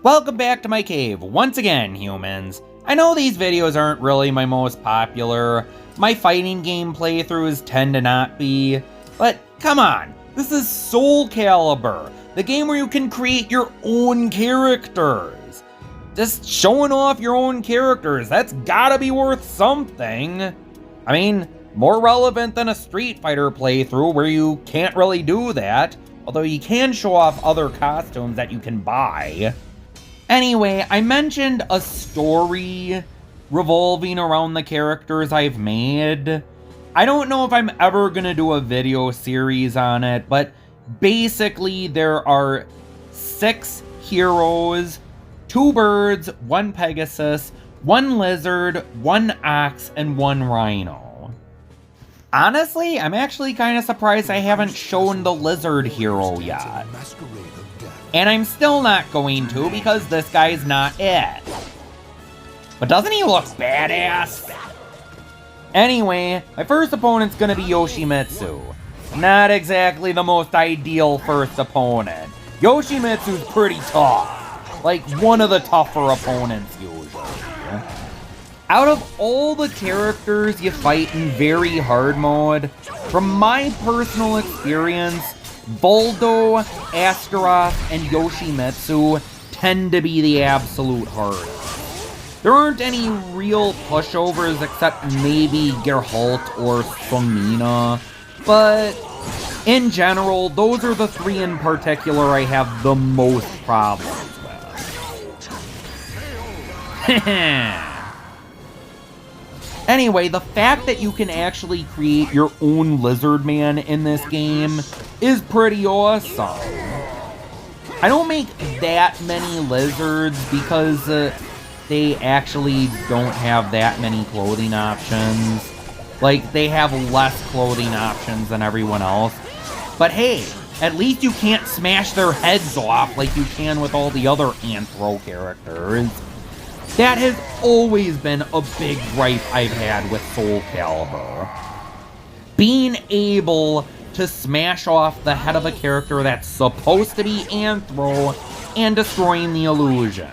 Welcome back to my cave, once again, humans. I know these videos aren't really my most popular, my fighting game playthroughs tend to not be, but come on, this is Soul Calibur, the game where you can create your own characters. Just showing off your own characters, that's gotta be worth something. I mean, more relevant than a Street Fighter playthrough where you can't really do that, although you can show off other costumes that you can buy. Anyway, I mentioned a story revolving around the characters I've made. I don't know if I'm ever gonna do a video series on it, but basically there are 6 heroes, 2 birds, 1 Pegasus, 1 lizard, 1 ox, and 1 rhino. Honestly, I'm actually kind of surprised I haven't shown the lizard hero yet. And I'm still not going to because this guy's not it. But doesn't he look badass? Anyway, my first opponent's gonna be Yoshimitsu. Not exactly the most ideal first opponent. Yoshimitsu's pretty tough. Like one of the tougher opponents usually. Out of all the characters you fight in very hard mode, from my personal experience, Voldo, Astaroth, and Yoshimitsu tend to be the absolute hardest. There aren't any real pushovers except maybe Gearholt or Mina, but in general, those are the 3 in particular I have the most problems with. Anyway, the fact that you can actually create your own lizard man in this game is pretty awesome. I don't make that many lizards because they actually don't have that many clothing options. Like, they have less clothing options than everyone else. But hey, at least you can't smash their heads off like you can with all the other Anthro characters. That has always been a big gripe I've had with Soul Calibur. Being able to smash off the head of a character that's supposed to be Anthro and destroying the illusion.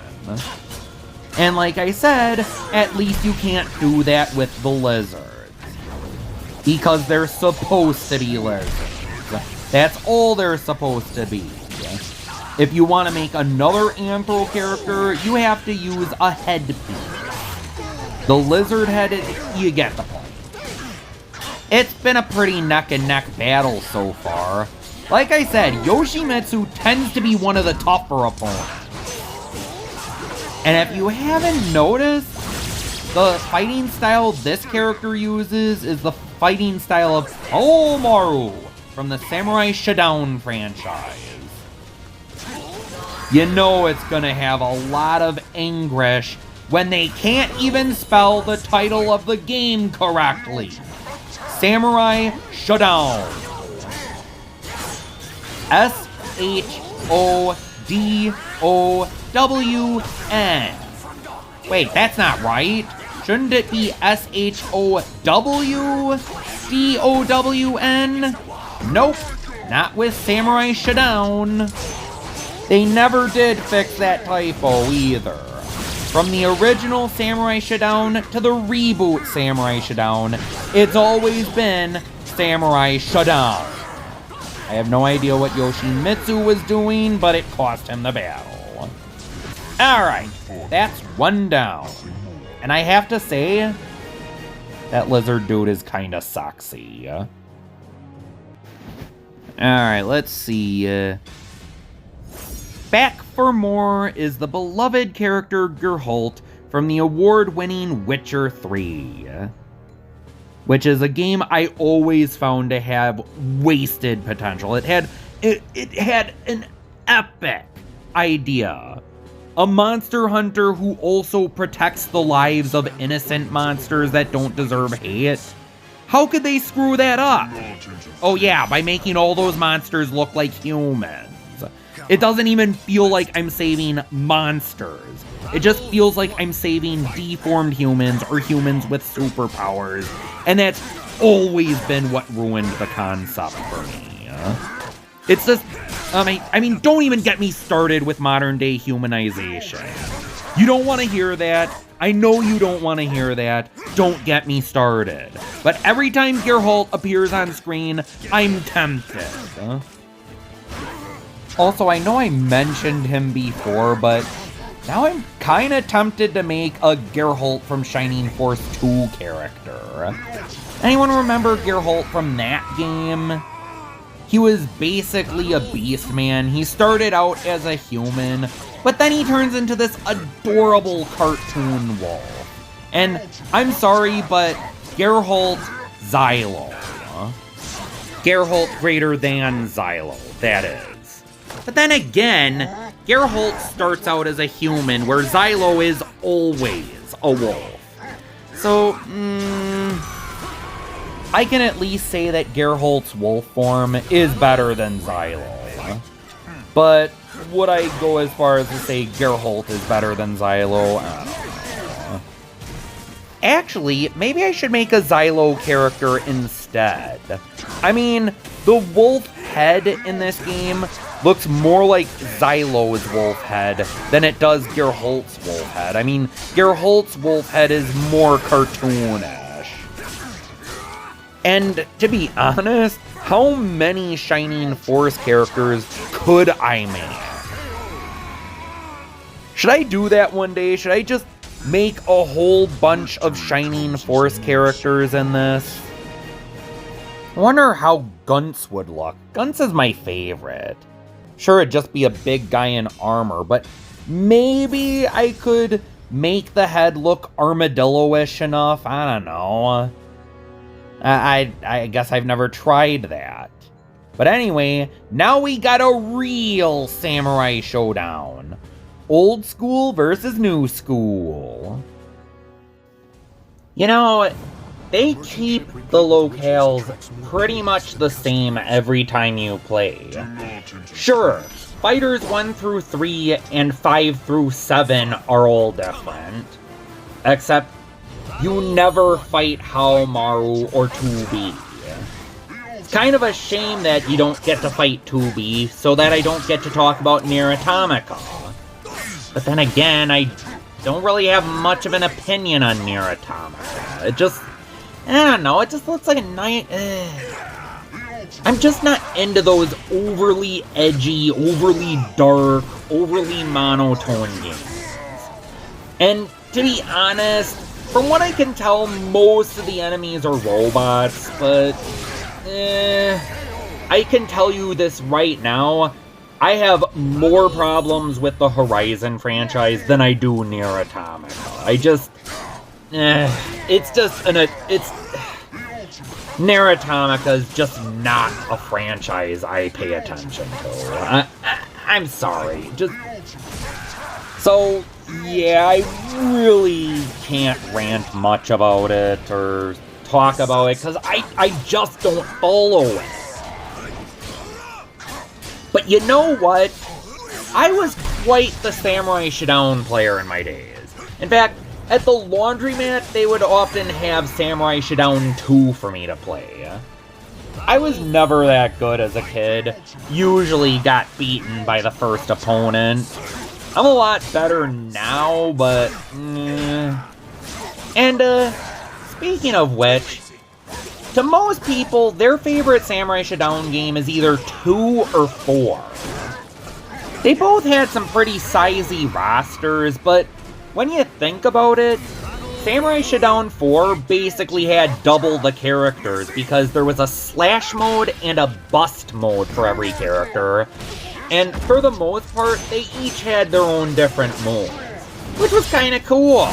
And like I said, at least you can't do that with the lizards. Because they're supposed to be lizards. That's all they're supposed to be. If you want to make another Anthro character, you have to use a headpiece. The lizard head, you get the point. It's been a pretty neck-and-neck battle so far. Like I said, Yoshimitsu tends to be one of the tougher opponents. And if you haven't noticed, the fighting style this character uses is the fighting style of Haohmaru from the Samurai Shodown franchise. You know it's gonna have a lot of anguish when they can't even spell the title of the game correctly. Samurai Shodown. S-H-O-D-O-W-N. Wait, that's not right. Shouldn't it be S-H-O-W-D-O-W-N? Nope, not with Samurai Shodown. They never did fix that typo either. From the original Samurai Shodown to the reboot Samurai Shodown, it's always been Samurai Shodown. I have no idea what Yoshimitsu was doing, but it cost him the battle. Alright, that's 1 down. And I have to say, that lizard dude is kinda sexy. Alright, let's see. Back for more is the beloved character Gearholt from the award-winning Witcher 3. Which is a game I always found to have wasted potential. It had an epic idea. A monster hunter who also protects the lives of innocent monsters that don't deserve hate. How could they screw that up? Oh yeah, by making all those monsters look like humans. It doesn't even feel like I'm saving monsters. It just feels like I'm saving deformed humans or humans with superpowers. And that's always been what ruined the concept for me. It's just, I mean, don't even get me started with modern day humanization. You don't want to hear that. I know you don't want to hear that. Don't get me started. But every time Gearholt appears on screen, I'm tempted. Also, I know I mentioned him before, but now I'm kind of tempted to make a Gearholt from Shining Force 2 character. Anyone remember Gearholt from that game? He was basically a beast man. He started out as a human, but then he turns into this adorable cartoon wolf. And I'm sorry, but Gearholt Xylo. Gearholt greater than Xylo, that is. But then again, Gearholt starts out as a human, where Xylo is always a wolf. So, I can at least say that Gearholt's wolf form is better than Xylo. But would I go as far as to say Gearholt is better than Xylo? I don't know. Actually, maybe I should make a Xylo character instead. I mean, the wolf head in this game looks more like Xylo's wolf head than it does Gearholt's wolf head. I mean, Gearholt's wolf head is more cartoonish. And to be honest, how many Shining Force characters could I make? Should I do that one day? Should I just make a whole bunch of Shining Force characters in this? I wonder how Gunts would look. Gunts is my favorite. Sure, it'd just be a big guy in armor, but maybe I could make the head look armadillo-ish enough. I don't know. I guess I've never tried that. But anyway, now we got a real samurai showdown. Old school versus new school. You know, they keep the locales pretty much the same every time you play. Sure, fighters 1 through 3 and 5 through 7 are all different. Except, you never fight Haohmaru or 2B. It's kind of a shame that you don't get to fight 2B, so that I don't get to talk about Nier Automata. But then again, I don't really have much of an opinion on Nier Automata. It just, I don't know, it just looks like a night. I'm just not into those overly edgy, overly dark, overly monotone games. And to be honest, from what I can tell, most of the enemies are robots, but I can tell you this right now, I have more problems with the Horizon franchise than I do Nier Automata. I just, it's just Nier Automata is just not a franchise I pay attention to. I'm sorry, so, yeah, I really can't rant much about it or talk about it, because I just don't follow it. But you know what? I was quite the Samurai Shodown player in my days. In fact, at the laundromat, they would often have Samurai Shodown 2 for me to play. I was never that good as a kid. Usually got beaten by the first opponent. I'm a lot better now, but... And, speaking of which, to most people, their favorite Samurai Shodown game is either 2 or 4. They both had some pretty sizey rosters, but when you think about it, Samurai Shodown 4 basically had double the characters because there was a slash mode and a bust mode for every character, and for the most part, they each had their own different moves, which was kinda cool.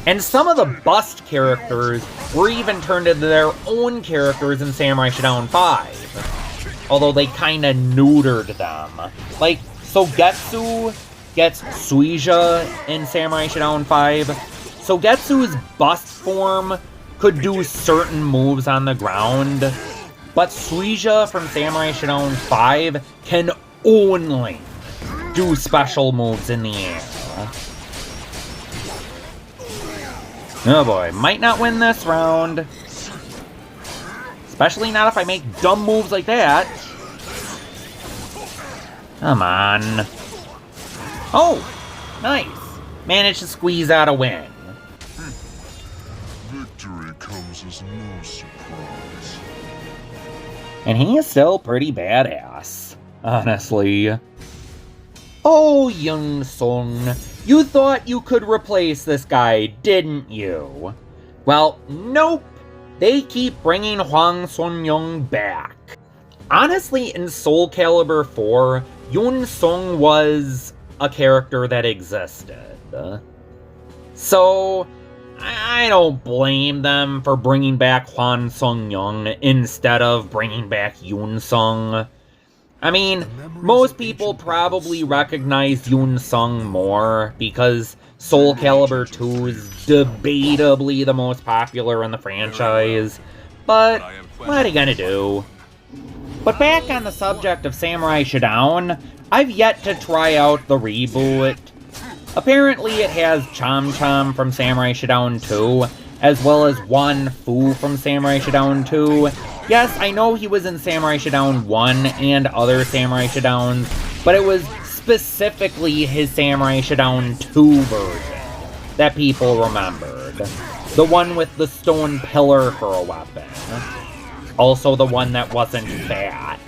And some of the bust characters were even turned into their own characters in Samurai Shodown 5. Although they kinda neutered them. Like, Sogetsu gets Suija in Samurai Shodown 5. Sogetsu's bust form could do certain moves on the ground, but Suija from Samurai Shodown 5 can only do special moves in the air. Oh boy, might not win this round. Especially not if I make dumb moves like that. Come on. Oh, nice. Managed to squeeze out a win. Victory comes as no surprise. And he is still pretty badass, honestly. Oh, Young Sung, you thought you could replace this guy, didn't you? Well, nope. They keep bringing Huang Sun Young back. Honestly, in Soul Calibur 4, Yun Sung was a character that existed. So, I don't blame them for bringing back Huang Sung Young instead of bringing back Yun Sung. I mean, most people probably recognize Yun Sung more because Soul Calibur 2 is debatably the most popular in the franchise, but what are you gonna do? But back on the subject of Samurai Shodown, I've yet to try out the reboot. Apparently it has Chom Chom from Samurai Shodown 2, as well as Wan Fu from Samurai Shodown 2. Yes, I know he was in Samurai Shodown 1 and other Samurai Shodowns, but it was specifically his Samurai Shodown 2 version that people remembered. The one with the stone pillar for a weapon. Also the one that wasn't fat.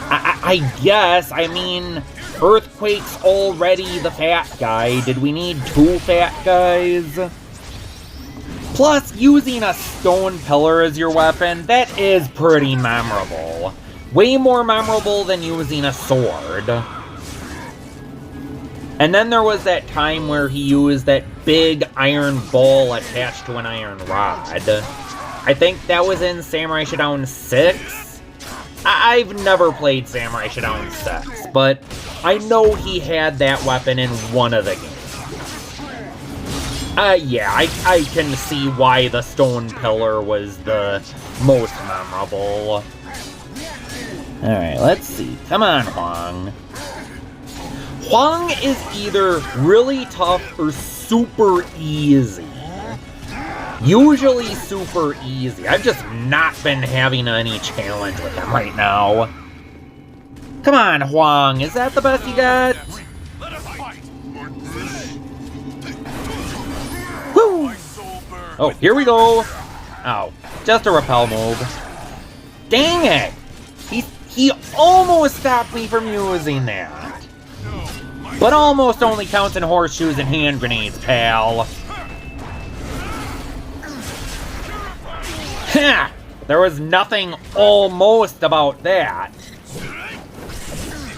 I guess, I mean, Earthquake's already the fat guy. Did we need two fat guys? Plus, using a stone pillar as your weapon, that is pretty memorable. Way more memorable than using a sword. And then there was that time where he used that big iron ball attached to an iron rod. I think that was in Samurai Shodown 6? I've never played Samurai Shodown 6, but I know he had that weapon in one of the games. Yeah, I can see why the stone pillar was the most memorable. Alright, let's see. Come on, Huang. Huang is either really tough or super easy. Usually super easy. I've just not been having any challenge with him right now. Come on, Huang. Is that the best you got? Woo! Oh, here we go. Oh, just a repel move. Dang it! He almost stopped me from using that. But almost only counts in horseshoes and hand grenades, pal. Ha! There was nothing almost about that.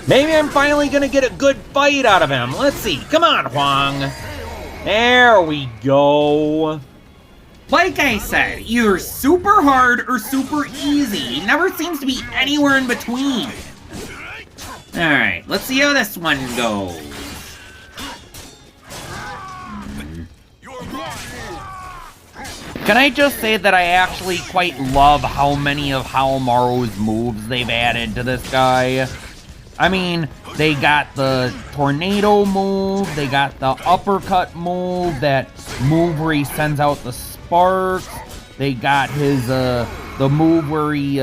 Maybe I'm finally gonna get a good fight out of him. Let's see. Come on, Huang. There we go. Like I said, either super hard or super easy. It never seems to be anywhere in between. Alright, let's see how this one goes. Can I just say that I actually quite love how many of Haohmaru's moves they've added to this guy? I mean, they got the tornado move, they got the uppercut move, that move where he sends out the sparks, they got his, the move where he,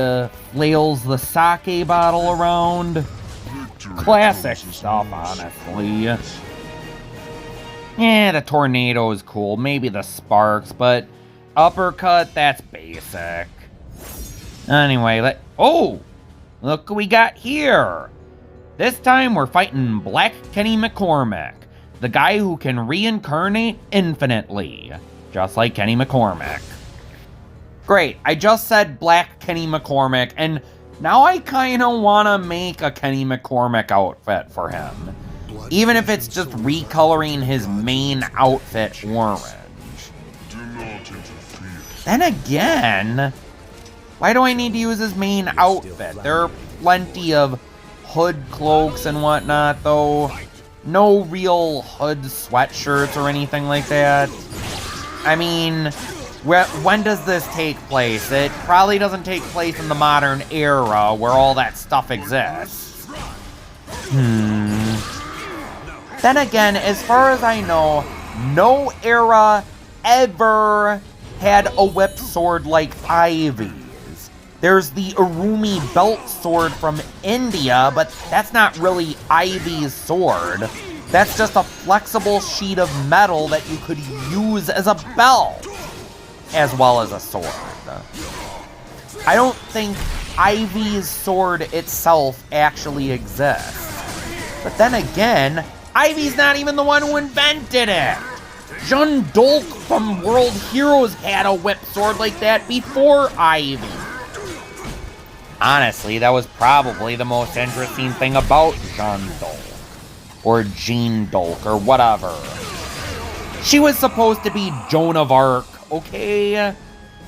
flails the sake bottle around. Classic stuff, honestly. Yeah, the tornado is cool, maybe the sparks, but uppercut, that's basic. Anyway, oh! Look what we got here! This time we're fighting Black Kenny McCormick, the guy who can reincarnate infinitely, just like Kenny McCormick. Great, I just said Black Kenny McCormick, and now I kinda wanna make a Kenny McCormick outfit for him. Even if it's just recoloring his main outfit orange. Then again, why do I need to use his main outfit? There are plenty of hood cloaks and whatnot, though. No real hood sweatshirts or anything like that. I mean, when does this take place? It probably doesn't take place in the modern era where all that stuff exists. Then again, as far as I know, no era ever had a whip sword like Ivy's. There's the Urumi belt sword from India, but that's not really Ivy's sword. That's just a flexible sheet of metal that you could use as a belt, as well as a sword. I don't think Ivy's sword itself actually exists. But then again, Ivy's not even the one who invented it. Jun Dolk from World Heroes had a whip sword like that before Ivy. Honestly, that was probably the most interesting thing about Jun Dolk. Or Jean Dolk, or whatever. She was supposed to be Joan of Arc, okay?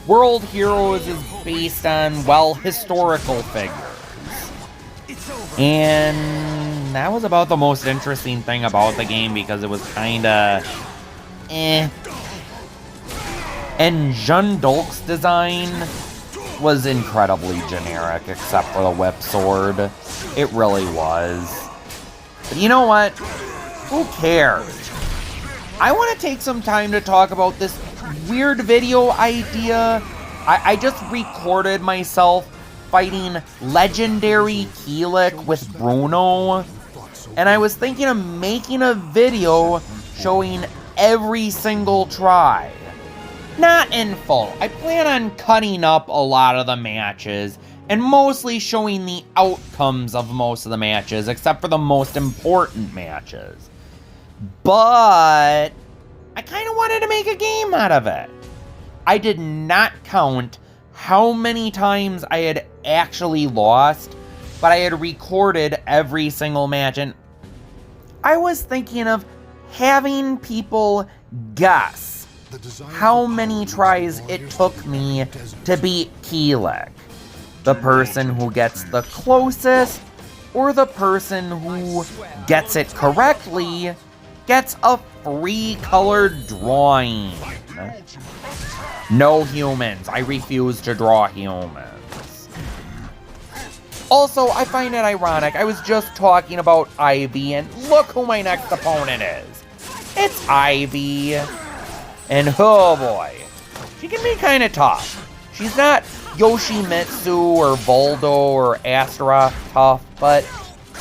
World Heroes is based on, well, historical figures. And that was about the most interesting thing about the game because it was kinda eh. And Jun Dolk's design was incredibly generic except for the whip sword. It really was. But you know what? Who cares? I want to take some time to talk about this weird video idea. I just recorded myself fighting Legendary Kilik with Bruno, and I was thinking of making a video showing every single try. Not in full. I plan on cutting up a lot of the matches and mostly showing the outcomes of most of the matches, except for the most important matches. But I kind of wanted to make a game out of it. I did not count how many times I had actually lost, but I had recorded every single match, and I was thinking of having people guess how many tries it took me to beat Kilik. The person who gets the closest, or the person who gets it correctly, gets a free colored drawing. No humans. I refuse to draw humans. Also, I find it ironic. I was just talking about Ivy, and look who my next opponent is. It's Ivy. And oh boy, she can be kind of tough. She's not Yoshimitsu or Voldo or Astaroth tough, but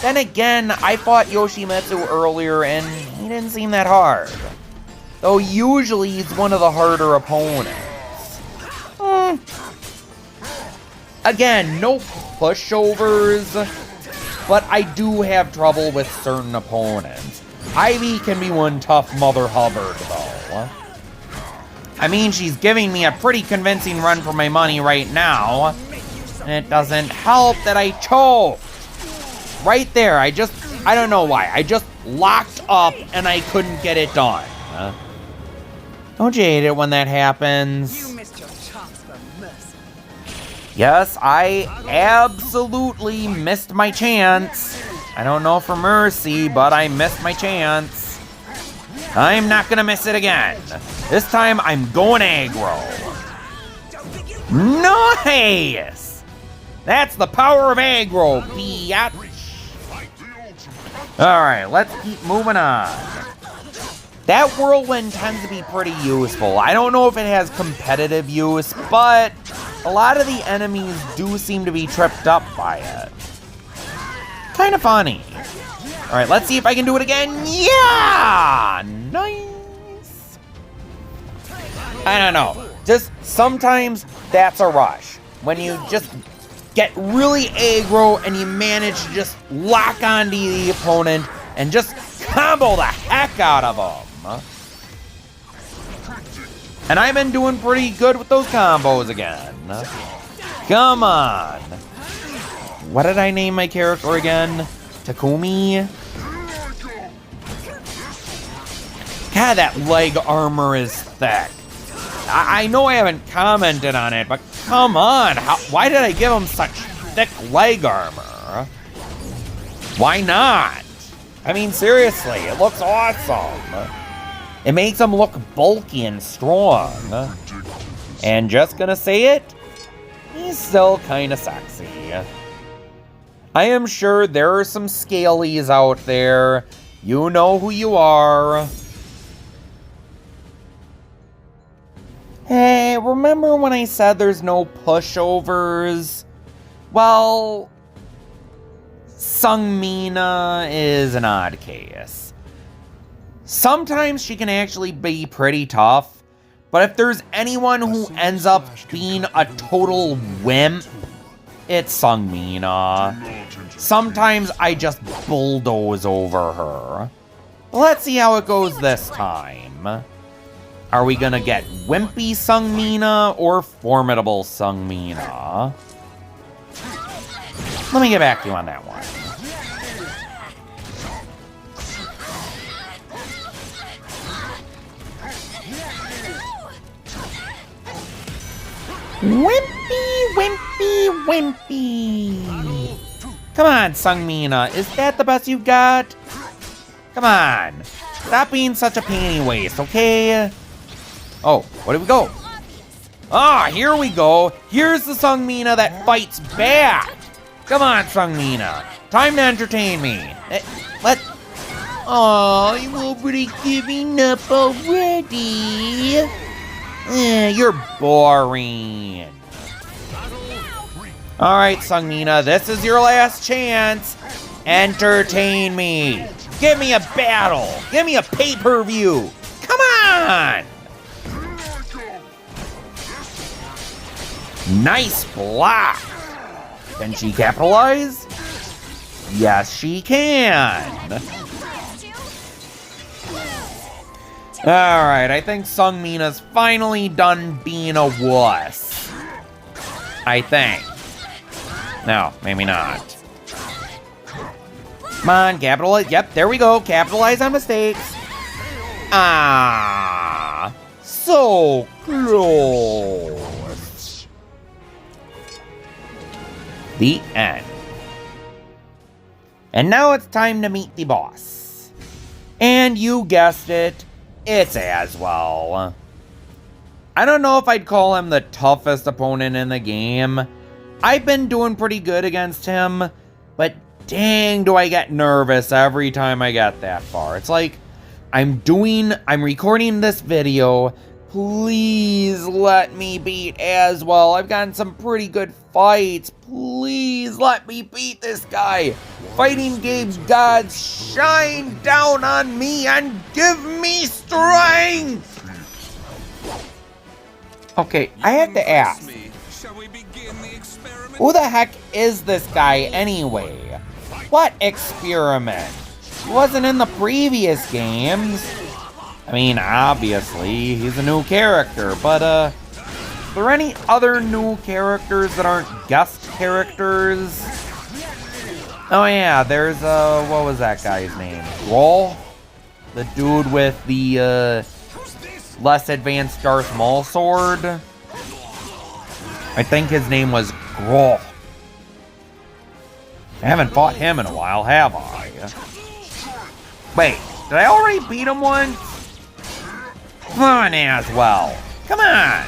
then again, I fought Yoshimitsu earlier and he didn't seem that hard. Though usually he's one of the harder opponents. Again, no pushovers, but I do have trouble with certain opponents. Ivy can be one tough Mother Hubbard, though. I mean, she's giving me a pretty convincing run for my money right now. And it doesn't help that I choked. Right there, I don't know why. I just locked up and I couldn't get it done. Don't you hate it when that happens? You missed your chance for mercy. Yes, I absolutely missed my chance. I don't know for mercy, but I missed my chance. I'm not gonna miss it again. This time, I'm going aggro. Nice! That's the power of aggro, biatch. Alright, let's keep moving on. That whirlwind tends to be pretty useful. I don't know if it has competitive use, but a lot of the enemies do seem to be tripped up by it. Kind of funny. Alright, let's see if I can do it again. Yeah! Nice! I don't know. Just sometimes that's a rush. When you just get really aggro and you manage to just lock onto the opponent and just combo the heck out of them. And I've been doing pretty good with those combos again. Come on. What did I name my character again? Takumi? God, that leg armor is thick. I know I haven't commented on it, but come on. Why did I give him such thick leg armor? Why not? I mean, seriously, it looks awesome. It makes him look bulky and strong. And just gonna say it, he's still kinda sexy. I am sure there are some scalies out there. You know who you are. Hey, remember when I said there's no pushovers? Well, Sung Mina is an odd case. Sometimes she can actually be pretty tough, but if there's anyone who ends up being a total wimp, it's Sung Mina. Sometimes I just bulldoze over her. Let's see how it goes this time. Are we gonna get wimpy Sung Mina or formidable Sung Mina? Let me get back to you on that one. Wimpy, wimpy, wimpy. Come on, Sung Mina. Is that the best you've got? Come on. Stop being such a panty waste, okay? Oh, where do we go? Ah, here we go. Here's the Sung Mina that fights back. Come on, Sung Mina. Time to entertain me. Oh, you already giving up already? You're boring. Alright, Sung Mina, this is your last chance. Entertain me. Give me a battle. Give me a pay-per-view. Come on. Nice block. Can she capitalize? Yes, she can. Alright, I think Sung Mina's finally done being a wuss. I think. No, maybe not. Come on, capitalize. Yep, there we go. Capitalize on mistakes. Ah, so close. The end. And now it's time to meet the boss. And you guessed it, it's Aswell. I don't know if I'd call him the toughest opponent in the game. I've been doing pretty good against him, but dang, do I get nervous every time I get that far. It's like, I'm recording this video. Please let me beat Aswell. I've gotten some pretty good fights. Please let me beat this guy. Fighting games gods, shine down on me and give me strength. Okay, I have to ask. Who the heck is this guy anyway? What experiment? He wasn't in the previous games. I mean, obviously, he's a new character, but, are there any other new characters that aren't guest characters? Oh yeah, there's, what was that guy's name? Grohl? The dude with the, less advanced Darth Maul sword? I think his name was Grohl. I haven't fought him in a while, have I? Wait, did I already beat him once? Come on, Aswell. Come on.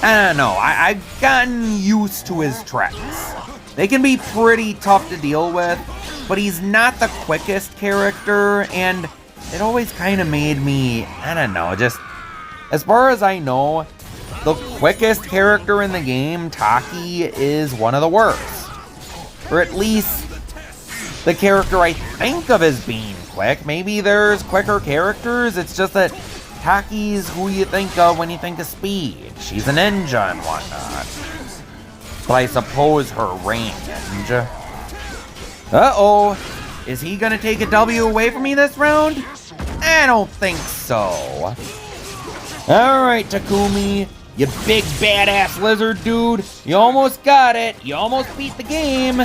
I don't know. I've gotten used to his tricks. They can be pretty tough to deal with, but he's not the quickest character, and it always kind of made me, I don't know, just, as far as I know, the quickest character in the game, Taki, is one of the worst. Or at least the character I think of as being quick. Maybe there's quicker characters, it's just that Taki's who you think of when you think of speed. She's a ninja and whatnot. But I suppose her range. Uh-oh. Is he gonna take a W away from me this round? I don't think so. Alright, Takumi. You big badass lizard dude. You almost got it. You almost beat the game.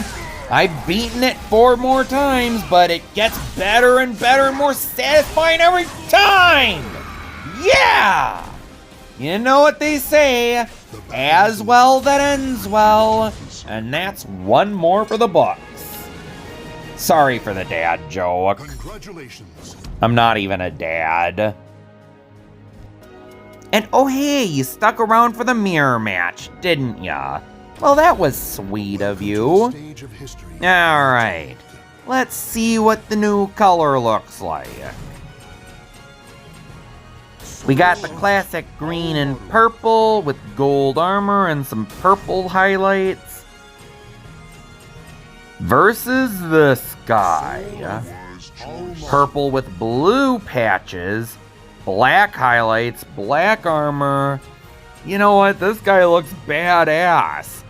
I've beaten it 4 more times, but it gets better and better and more satisfying every time! Yeah! You know what they say, as well that ends well, and that's one more for the books. Sorry for the dad joke. Congratulations. I'm not even a dad. And oh hey, you stuck around for the mirror match, didn't ya? Well, that was sweet of you. Alright, let's see what the new color looks like. We got the classic green and purple with gold armor and some purple highlights. versus this guy. Purple with blue patches, black highlights, black armor. You know what? This guy looks badass.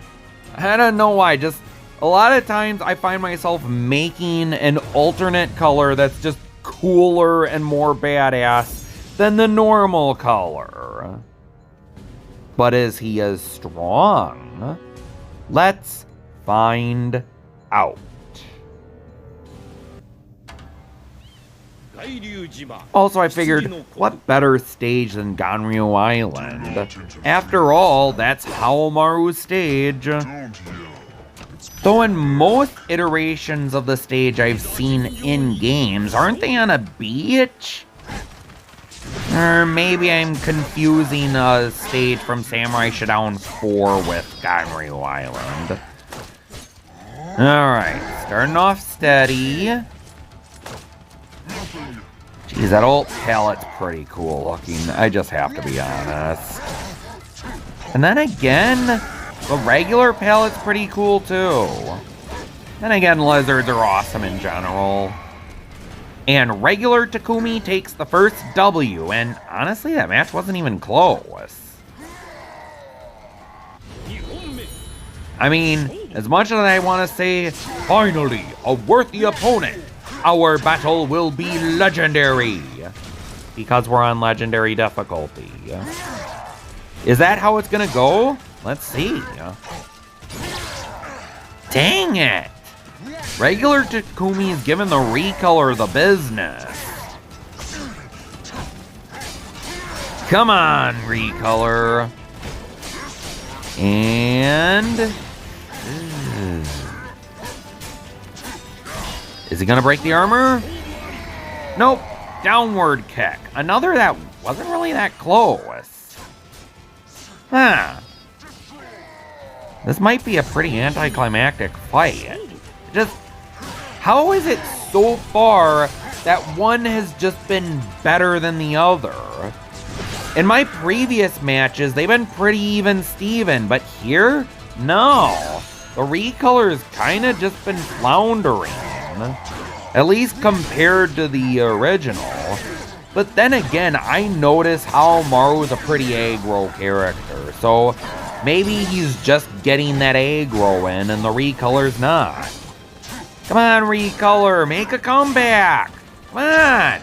I don't know why, just a lot of times I find myself making an alternate color that's just cooler and more badass than the normal color. But is he as strong? Let's find out. Also, I figured, what better stage than Ganryu Island? After all, that's Haohmaru's stage. Though in most iterations of the stage I've seen in games, aren't they on a beach? Or maybe I'm confusing a stage from Samurai Shodown 4 with Ganryu Island. Alright, starting off steady. Geez, that old palette's pretty cool looking, I just have to be honest. And then again, the regular palette's pretty cool too. Then again, lizards are awesome in general. And regular Takumi takes the first W, and honestly, that match wasn't even close. I mean, as much as I want to say, finally, a worthy opponent, our battle will be legendary. Because we're on legendary difficulty. Is that how it's gonna go? Let's see. Dang it! Regular Takumi is giving the recolor the business. Come on, recolor. And... is he gonna break the armor? Nope. Downward kick. Another that wasn't really that close. Huh. This might be a pretty anticlimactic fight. Just, how is it so far that one has just been better than the other? In my previous matches, they've been pretty even Steven, but here, no. The recolor's kinda just been floundering. At least compared to the original. But then again, I notice Haohmaru is a pretty aggro character, so maybe he's just getting that aggro in and the recolor's not. Come on, recolor, make a comeback! Come on!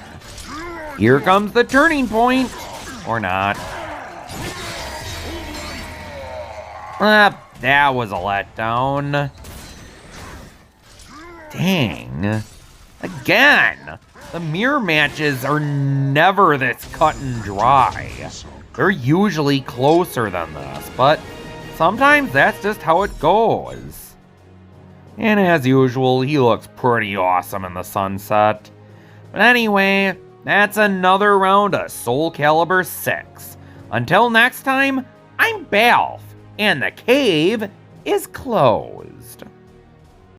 Here comes the turning point! Or not. That was a letdown. Dang. Again! The mirror matches are never this cut and dry. They're usually closer than this, but sometimes that's just how it goes. And as usual, he looks pretty awesome in the sunset. But anyway, that's another round of Soul Calibur VI. Until next time, I'm Baalf, and the cave is closed.